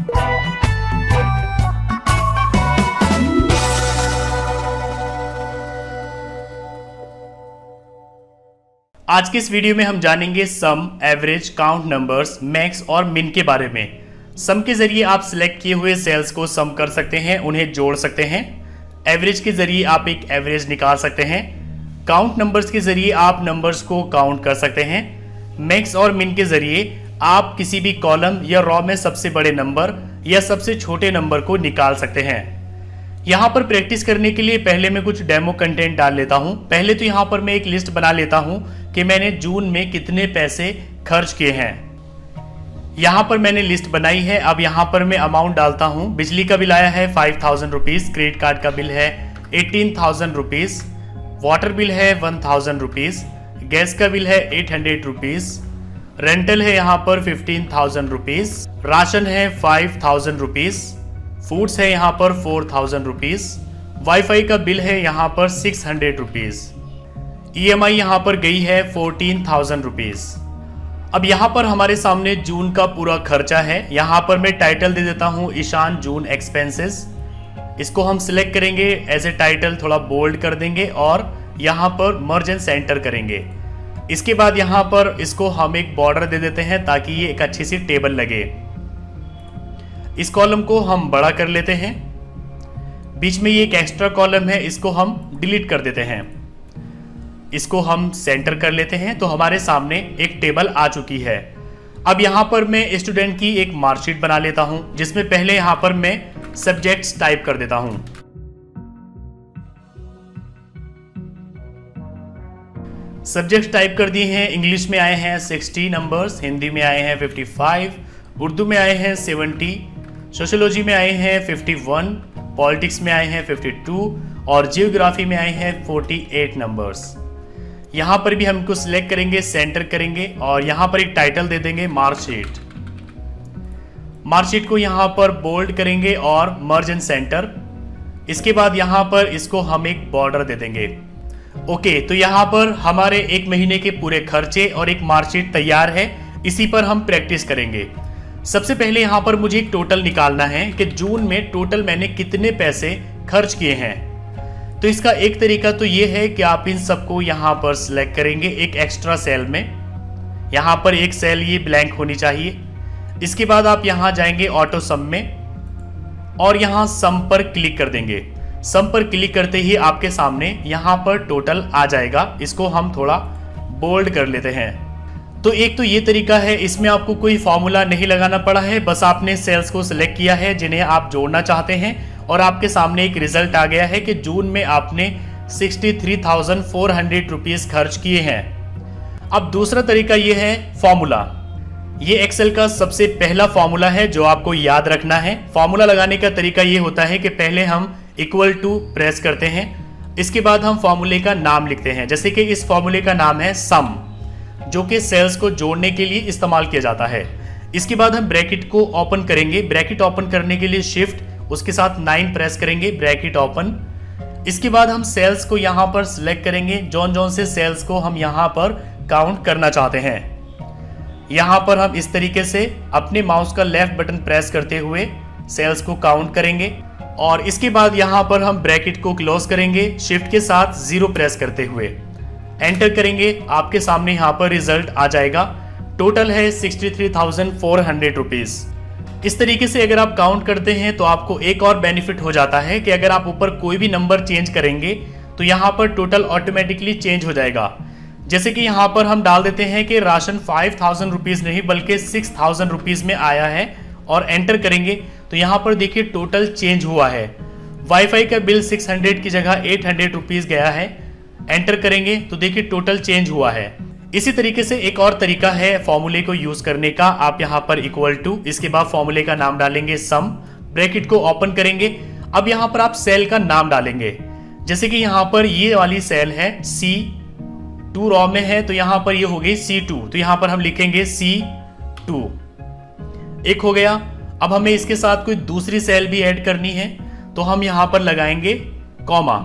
आज के इस वीडियो में हम जानेंगे सम, एवरेज, काउंट नंबर्स, मैक्स और मिन के बारे में। सम के जरिए आप सिलेक्ट किए हुए सेल्स को सम कर सकते हैं, उन्हें जोड़ सकते हैं। एवरेज के जरिए आप एक एवरेज निकाल सकते हैं। काउंट नंबर्स के जरिए आप नंबर्स को काउंट कर सकते हैं। मैक्स और मिन के जरिए आप किसी भी कॉलम या रॉ में सबसे बड़े नंबर या सबसे छोटे नंबर को निकाल सकते हैं। यहाँ पर प्रैक्टिस करने के लिए पहले मैं कुछ डेमो कंटेंट डाल लेता हूँ। पहले तो यहाँ पर मैं एक लिस्ट बना लेता हूँ कि मैंने जून में कितने पैसे खर्च किए हैं। यहाँ पर मैंने लिस्ट बनाई है। अब यहाँ पर मैं अमाउंट डालता हूँ। बिजली का बिल आया है 5000 रुपीज़, क्रेडिट कार्ड का बिल है 18,000 रुपीज़, वाटर बिल है 1000 रुपीज़, गैस का बिल है 800 रुपीज़, रेंटल है यहाँ पर 15,000 रुपीज़, राशन है 5000 रुपीज़, फूड्स है यहाँ पर 4000 रुपीज़, वाईफाई का बिल है यहाँ पर 600 रुपीज़, EMI यहाँ पर गई है 14,000 रुपीज़। अब यहाँ पर हमारे सामने जून का पूरा खर्चा है। यहाँ पर मैं टाइटल दे देता हूँ ईशान जून एक्सपेंसेस। इसको हम सिलेक्ट करेंगे, एज ए टाइटल थोड़ा बोल्ड कर देंगे और यहाँ पर मर्ज एंड सेंटर करेंगे। इसके बाद यहाँ पर इसको हम एक बॉर्डर दे देते हैं ताकि ये एक अच्छी सी टेबल लगे। इस कॉलम को हम बड़ा कर लेते हैं। बीच में ये एक एक्स्ट्रा कॉलम है, इसको हम डिलीट कर देते हैं। इसको हम सेंटर कर लेते हैं तो हमारे सामने एक टेबल आ चुकी है। अब यहाँ पर मैं स्टूडेंट की एक मार्कशीट बना लेता हूँ, जिसमें पहले यहाँ पर मैं सब्जेक्ट्स टाइप कर देता हूँ। सब्जेक्ट्स टाइप कर दिए हैं। इंग्लिश में आए हैं 60 नंबर्स, हिंदी में आए हैं 55, उर्दू में आए हैं 70, सोशियोलॉजी में आए हैं 51, पॉलिटिक्स में आए हैं 52 और जियोग्राफी में आए हैं 48 नंबर्स। यहाँ पर भी हम इनको सिलेक्ट करेंगे, सेंटर करेंगे और यहाँ पर एक टाइटल दे देंगे मार्कशीट। मार्कशीट को यहाँ पर बोल्ड करेंगे और मर्ज एंड सेंटर। इसके बाद यहाँ पर इसको हम एक बॉर्डर दे देंगे। ओके, तो यहाँ पर हमारे एक महीने के पूरे खर्चे और एक मार्कशीट तैयार है। इसी पर हम प्रैक्टिस करेंगे। सबसे पहले यहाँ पर मुझे एक टोटल निकालना है कि जून में टोटल मैंने कितने पैसे खर्च किए हैं। तो इसका एक तरीका तो ये है कि आप इन सबको यहाँ पर सिलेक्ट करेंगे एक एक्स्ट्रा सेल में। यहाँ पर एक सेल ये ब्लैंक होनी चाहिए। इसके बाद आप यहाँ जाएंगे ऑटो सम में और यहाँ सम पर क्लिक कर देंगे। सम पर क्लिक करते ही आपके सामने यहाँ पर टोटल आ जाएगा। इसको हम थोड़ा बोल्ड कर लेते हैं। तो एक तो ये तरीका है, इसमें आपको कोई फॉर्मूला नहीं लगाना पड़ा है, बस आपने सेल्स को सिलेक्ट किया है जिन्हें आप जोड़ना चाहते हैं और आपके सामने एक रिजल्ट आ गया है कि जून में आपने 63,400 रुपीज़ खर्च किए हैं। अब दूसरा तरीका ये है फॉर्मूला। ये एक्सेल का सबसे पहला फॉर्मूला है जो आपको याद रखना है। फॉर्मूला लगाने का तरीका ये होता है कि पहले हम इक्वल टू प्रेस करते हैं, इसके बाद हम फॉर्मूले का नाम लिखते हैं। जैसे कि इस फॉर्मूले का नाम है सम, जो कि सेल्स को जोड़ने के लिए इस्तेमाल किया जाता है। इसके बाद हम ब्रैकेट को ओपन करेंगे। ब्रैकेट ओपन करने के लिए शिफ्ट उसके साथ 9 प्रेस करेंगे, ब्रैकेट ओपन। इसके बाद हम सेल्स को यहाँ पर सिलेक्ट करेंगे, जौन से सेल्स को हम यहाँ पर काउंट करना चाहते हैं। यहाँ पर हम इस तरीके से अपने माउस का लेफ्ट बटन प्रेस करते हुए सेल्स को काउंट करेंगे और इसके बाद यहाँ पर हम ब्रैकेट को क्लोज करेंगे, शिफ्ट के साथ 0 प्रेस करते हुए एंटर करेंगे। आपके सामने यहाँ पर रिजल्ट आ जाएगा। टोटल है 63,400 रुपीज़। इस तरीके से अगर आप काउंट करते हैं तो आपको एक और बेनिफिट हो जाता है कि अगर आप ऊपर कोई भी नंबर चेंज करेंगे तो यहाँ पर टोटल ऑटोमेटिकली चेंज हो जाएगा। जैसे कि यहाँ पर हम डाल देते हैं कि राशन 5000 रुपीज़ नहीं बल्कि 6000 रुपीज़ में आया है और एंटर करेंगे तो यहाँ पर देखिए टोटल चेंज हुआ है। वाईफाई का बिल 600 की जगह 800 रुपीज़ गया है। एंटर करेंगे तो देखिए टोटल चेंज हुआ है। इसी तरीके से एक और तरीका है फॉर्मूले को यूज करने का। आप यहाँ पर इक्वल टू, इसके बाद फॉर्मूले का नाम डालेंगे सम, ब्रैकेट को ओपन करेंगे। अब यहाँ पर आप सेल का नाम डालेंगे। जैसे कि यहाँ पर ये वाली सेल है C2 रॉ में है तो यहाँ पर ये हो गई C2, तो यहाँ पर हम लिखेंगे C2। एक हो गया। अब हमें इसके साथ कोई दूसरी सेल भी ऐड करनी है तो हम यहाँ पर लगाएंगे कॉमा।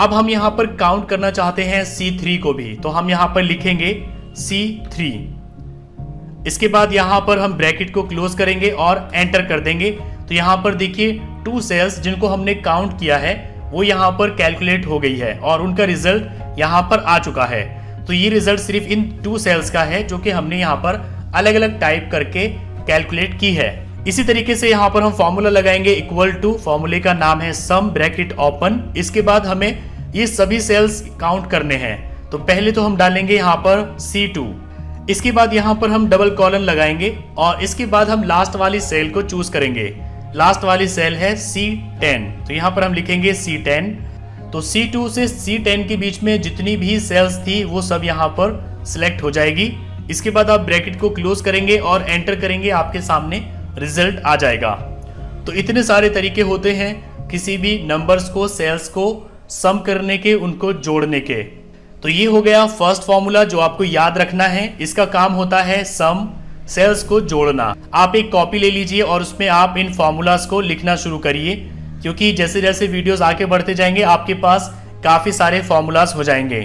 अब हम यहाँ पर काउंट करना चाहते हैं C3 को भी, तो हम यहाँ पर लिखेंगे C3। इसके बाद यहाँ पर हम ब्रैकेट को क्लोज करेंगे और एंटर कर देंगे। तो यहाँ पर देखिए 2 सेल्स जिनको हमने काउंट किया है वो यहाँ पर कैलकुलेट हो गई है और उनका रिजल्ट यहाँ पर आ चुका है। तो ये रिजल्ट सिर्फ इन 2 सेल्स का है जो कि हमने यहाँ पर अलग अलग टाइप करके कैलकुलेट की है। इसी तरीके से यहाँ पर हम फॉर्मूला लगाएंगे इक्वल टू, फॉर्मूले का नाम है सम ब्रैकेट ओपन। इसके बाद हमें ये सभी सेल्स काउंट करने हैं। तो पहले तो हम डालेंगे यहाँ पर C2, इसके बाद यहाँ पर हम डबल कॉलन लगाएंगे और इसके बाद हम लास्ट वाली सेल को चूज करेंगे। लास्ट वाली सेल है C10, तो यहाँ पर हम लिखेंगे C10। तो C2 से C10 के बीच में जितनी भी सेल्स थी वो सब यहाँ पर सिलेक्ट हो जाएगी। इसके बाद आप ब्रैकेट को क्लोज करेंगे और एंटर करेंगे, आपके सामने रिजल्ट आ जाएगा। तो इतने सारे तरीके होते हैं किसी भी नंबर्स को, सेल्स को सम करने के, उनको जोड़ने के। तो ये हो गया फर्स्ट फॉर्मूला जो आपको याद रखना है। इसका काम होता है सम, सेल्स को जोड़ना। आप एक कॉपी ले लीजिए और उसमें आप इन फॉर्मूलाज को लिखना शुरू करिए, क्योंकि जैसे जैसे वीडियोस आगे बढ़ते जाएंगे आपके पास काफी सारे फॉर्मूलाज हो जाएंगे।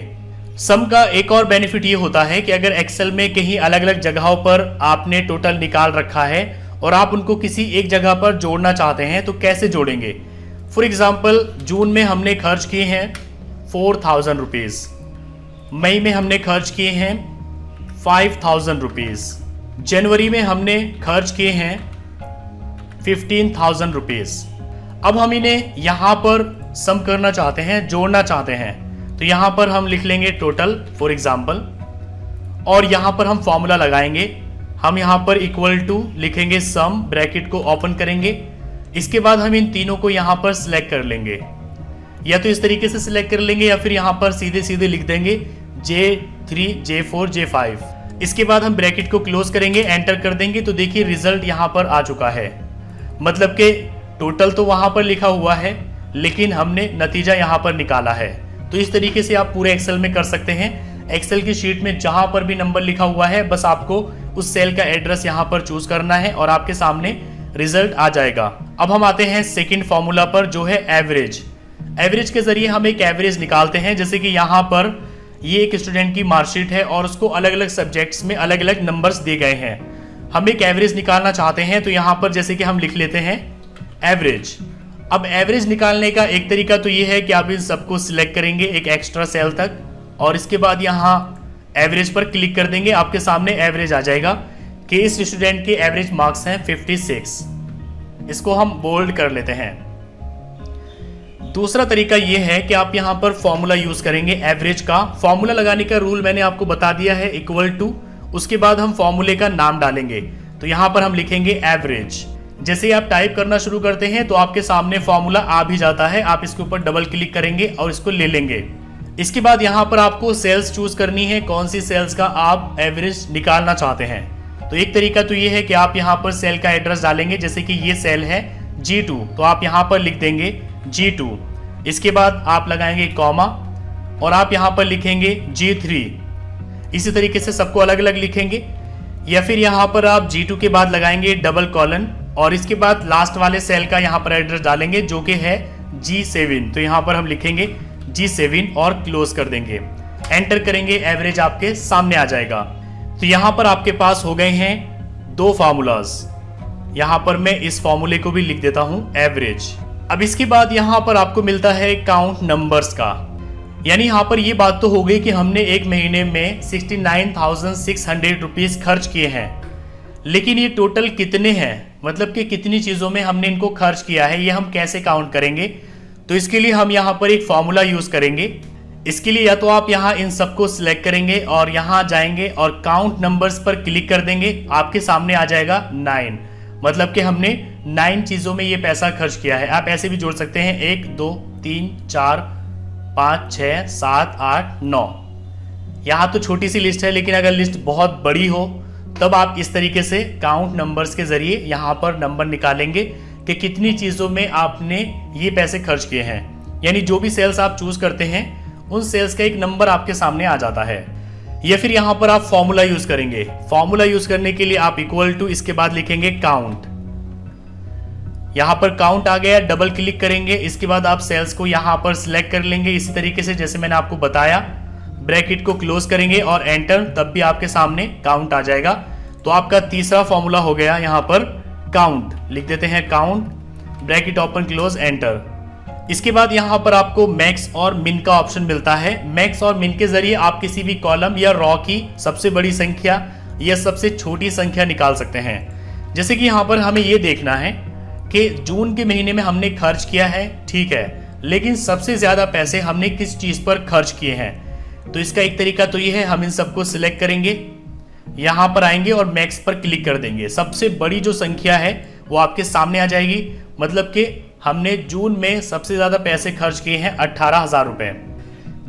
सम का एक और बेनिफिट ये होता है कि अगर एक्सेल में कहीं अलग अलग जगहों पर आपने टोटल निकाल रखा है और आप उनको किसी एक जगह पर जोड़ना चाहते हैं तो कैसे जोड़ेंगे। फॉर एग्जाम्पल जून में हमने खर्च किए हैं 4000 रुपीज, मई में हमने खर्च किए हैं 5000 रुपीज, जनवरी में हमने खर्च किए हैं 15,000 रुपीज। अब हम इन्हें यहां पर सम करना चाहते हैं, जोड़ना चाहते हैं। तो यहां पर हम लिख लेंगे टोटल फॉर एग्जाम्पल और यहां पर हम फॉर्मूला लगाएंगे। हम यहां पर इक्वल टू लिखेंगे सम, ब्रैकेट को ओपन करेंगे। इसके बाद हम इन तीनों को यहां पर सिलेक्ट कर लेंगे, या तो इस तरीके से सिलेक्ट कर लेंगे या फिर यहां पर सीधे सीधे लिख देंगे J3, J4, J5। इसके बाद हम ब्रैकेट को क्लोज करेंगे, एंटर कर देंगे। तो देखिए रिजल्ट यहाँ पर आ चुका है। मतलब कि टोटल तो वहां पर लिखा हुआ है लेकिन हमने नतीजा यहाँ पर निकाला है। तो इस तरीके से आप पूरे एक्सेल में कर सकते हैं। एक्सेल की शीट में जहां पर भी नंबर लिखा हुआ है बस आपको उस सेल का एड्रेस यहाँ पर चूज करना है और आपके सामने रिजल्ट आ जाएगा। अब हम आते हैं सेकेंड फॉर्मूला पर जो है एवरेज। एवरेज के जरिए हम एक एवरेज निकालते हैं। जैसे कि यहाँ पर ये एक स्टूडेंट की मार्कशीट है और उसको अलग अलग सब्जेक्ट्स में अलग अलग नंबर्स दिए गए हैं। हम एक एवरेज निकालना चाहते हैं तो यहाँ पर जैसे कि हम लिख लेते हैं एवरेज। अब एवरेज निकालने का एक तरीका तो ये है कि आप इन सबको सिलेक्ट करेंगे एक एक्स्ट्रा सेल तक और इसके बाद यहाँ एवरेज पर क्लिक कर देंगे। आपके सामने एवरेज आ जाएगा कि इस स्टूडेंट के एवरेज मार्क्स हैं 56। इसको हम बोल्ड कर लेते हैं। दूसरा तरीका यह है कि आप यहां पर फॉर्मूला यूज करेंगे एवरेज का। फॉर्मूला लगाने का रूल मैंने आपको बता दिया है, इक्वल टू, उसके बाद हम फॉर्मूले का नाम डालेंगे। तो यहां पर हम लिखेंगे एवरेज। जैसे ही आप टाइप करना शुरू करते हैं तो आपके सामने फॉर्मूला आ भी जाता है। आप इसके ऊपर डबल क्लिक करेंगे और इसको ले लेंगे। इसके बाद यहां पर आपको सेल्स चूज करनी है, कौन सी सेल्स का आप एवरेज निकालना चाहते हैं। तो एक तरीका तो ये है कि आप यहां पर सेल का एड्रेस डालेंगे। जैसे कि ये सेल है G2, तो आप यहां पर लिख देंगे G2। इसके बाद आप लगाएंगे कॉमा और आप यहां पर लिखेंगे G3। इसी तरीके से सबको अलग अलग लिखेंगे, या फिर यहां पर आप G2 के बाद लगाएंगे डबल कॉलन और इसके बाद लास्ट वाले सेल का यहां पर एड्रेस डालेंगे जो कि है G7। तो यहां पर हम लिखेंगे G7 और क्लोज कर देंगे, एंटर करेंगे, एवरेज आपके सामने आ जाएगा। तो यहां पर आपके पास हो गए हैं 2 फार्मूलाज। यहां पर मैं इस फॉर्मूले को भी लिख देता हूं एवरेज। अब इसके बाद यहां पर आपको मिलता है काउंट नंबर्स का, यानी यहां पर ये बात तो हो गई कि हमने एक महीने में 69,600 रुपीज खर्च किए हैं, लेकिन ये टोटल कितने हैं, मतलब कि कितनी चीजों में हमने इनको खर्च किया है, ये हम कैसे काउंट करेंगे। तो इसके लिए हम यहाँ पर एक फॉर्मूला यूज करेंगे। इसके लिए या तो आप यहाँ इन सबको सिलेक्ट करेंगे और यहाँ जाएंगे और काउंट नंबर्स पर क्लिक कर देंगे। आपके सामने आ जाएगा 9, मतलब कि हमने 9 चीजों में ये पैसा खर्च किया है। आप ऐसे भी जोड़ सकते हैं 1 2 3 4 5 6 7 8 9। यहाँ तो छोटी सी लिस्ट है, लेकिन अगर लिस्ट बहुत बड़ी हो तब आप इस तरीके से काउंट नंबर्स के जरिए यहाँ पर नंबर निकालेंगे कि कितनी चीजों में आपने ये पैसे खर्च किए हैं। यानी जो भी सेल्स आप चूज करते हैं उन सेल्स का एक नंबर आपके सामने आ जाता है। या फिर यहां पर आप फॉर्मूला यूज करेंगे। फॉर्मूला यूज करने के लिए आप इक्वल टू, इसके बाद लिखेंगे काउंट। यहां पर काउंट आ गया, डबल क्लिक करेंगे। इसके बाद आप सेल्स को यहां पर सिलेक्ट कर लेंगे इसी तरीके से जैसे मैंने आपको बताया। ब्रैकेट को क्लोज करेंगे और एंटर, तब भी आपके सामने काउंट आ जाएगा। तो आपका तीसरा फॉर्मूला हो गया यहाँ पर काउंट, लिख देते हैं count, bracket open close enter. इसके बाद यहाँ पर आपको मैक्स और मिन का ऑप्शन मिलता है। मैक्स और मिन के जरिए आप किसी भी कॉलम या रॉ की सबसे बड़ी संख्या या सबसे छोटी संख्या निकाल सकते हैं। जैसे कि यहाँ पर हमें ये देखना है कि जून के महीने में हमने खर्च किया है, ठीक है, लेकिन सबसे ज्यादा पैसे हमने किस चीज पर खर्च किए हैं। तो इसका एक तरीका तो ये है, हम इन सबको सिलेक्ट करेंगे, यहाँ पर आएंगे और मैक्स पर क्लिक कर देंगे। सबसे बड़ी जो संख्या है वो आपके सामने आ जाएगी, मतलब कि हमने जून में सबसे ज्यादा पैसे खर्च किए हैं 18,000 रुपए।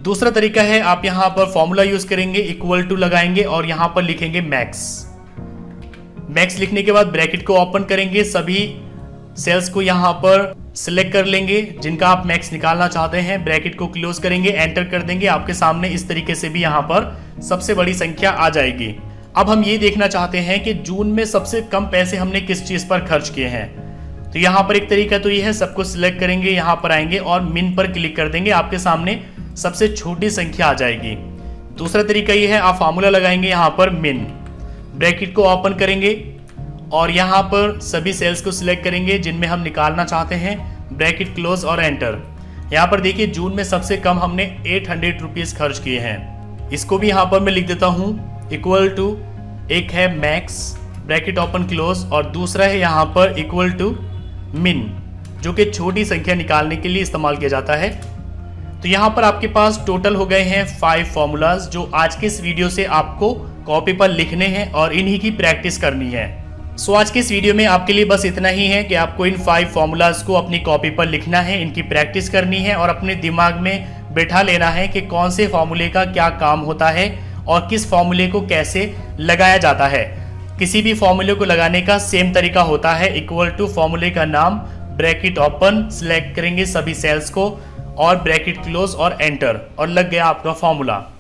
दूसरा तरीका है, आप यहां पर फॉर्मूला यूज करेंगे, इक्वल टू लगाएंगे और यहां पर लिखेंगे मैक्स। मैक्स लिखने के बाद ब्रैकेट को ओपन करेंगे, सभी सेल्स को यहां पर सिलेक्ट कर लेंगे जिनका आप मैक्स निकालना चाहते हैं, ब्रैकेट को क्लोज करेंगे, एंटर कर देंगे। आपके सामने इस तरीके से भी यहां पर सबसे बड़ी संख्या आ जाएगी। अब हम ये देखना चाहते हैं कि जून में सबसे कम पैसे हमने किस चीज पर खर्च किए हैं। तो यहाँ पर एक तरीका तो ये है, सबको सिलेक्ट करेंगे, यहाँ पर आएंगे और मिन पर क्लिक कर देंगे, आपके सामने सबसे छोटी संख्या आ जाएगी। दूसरा तरीका ये है, आप फार्मूला लगाएंगे यहाँ पर मिन, ब्रैकेट को ओपन करेंगे और यहाँ पर सभी सेल्स को सिलेक्ट करेंगे जिनमें हम निकालना चाहते हैं, ब्रैकेट क्लोज और एंटर। यहाँ पर देखिए जून में सबसे कम हमने 800 रुपीज खर्च किए हैं। इसको भी यहाँ पर मैं लिख देता हूँ इक्वल टू, एक है मैक्स, ब्रैकेट ओपन क्लोज और दूसरा है यहाँ पर इक्वल टू मिन, जो कि छोटी संख्या निकालने के लिए इस्तेमाल किया जाता है। तो यहाँ पर आपके पास टोटल हो गए हैं 5 फॉर्मूलाज, जो आज के इस वीडियो से आपको कॉपी पर लिखने हैं और इन्हीं की प्रैक्टिस करनी है। सो आज के इस वीडियो में आपके लिए बस इतना ही है कि आपको इन 5 फॉर्मूलाज को अपनी कॉपी पर लिखना है, इनकी प्रैक्टिस करनी है और अपने दिमाग में बैठा लेना है कि कौन से फॉर्मूले का क्या काम होता है और किस फॉर्मूले को कैसे लगाया जाता है। किसी भी फॉर्मूले को लगाने का सेम तरीका होता है, इक्वल टू फॉर्मूले का नाम, ब्रैकेट ओपन, सिलेक्ट करेंगे सभी सेल्स को और ब्रैकेट क्लोज और एंटर, और लग गया आपका फॉर्मूला।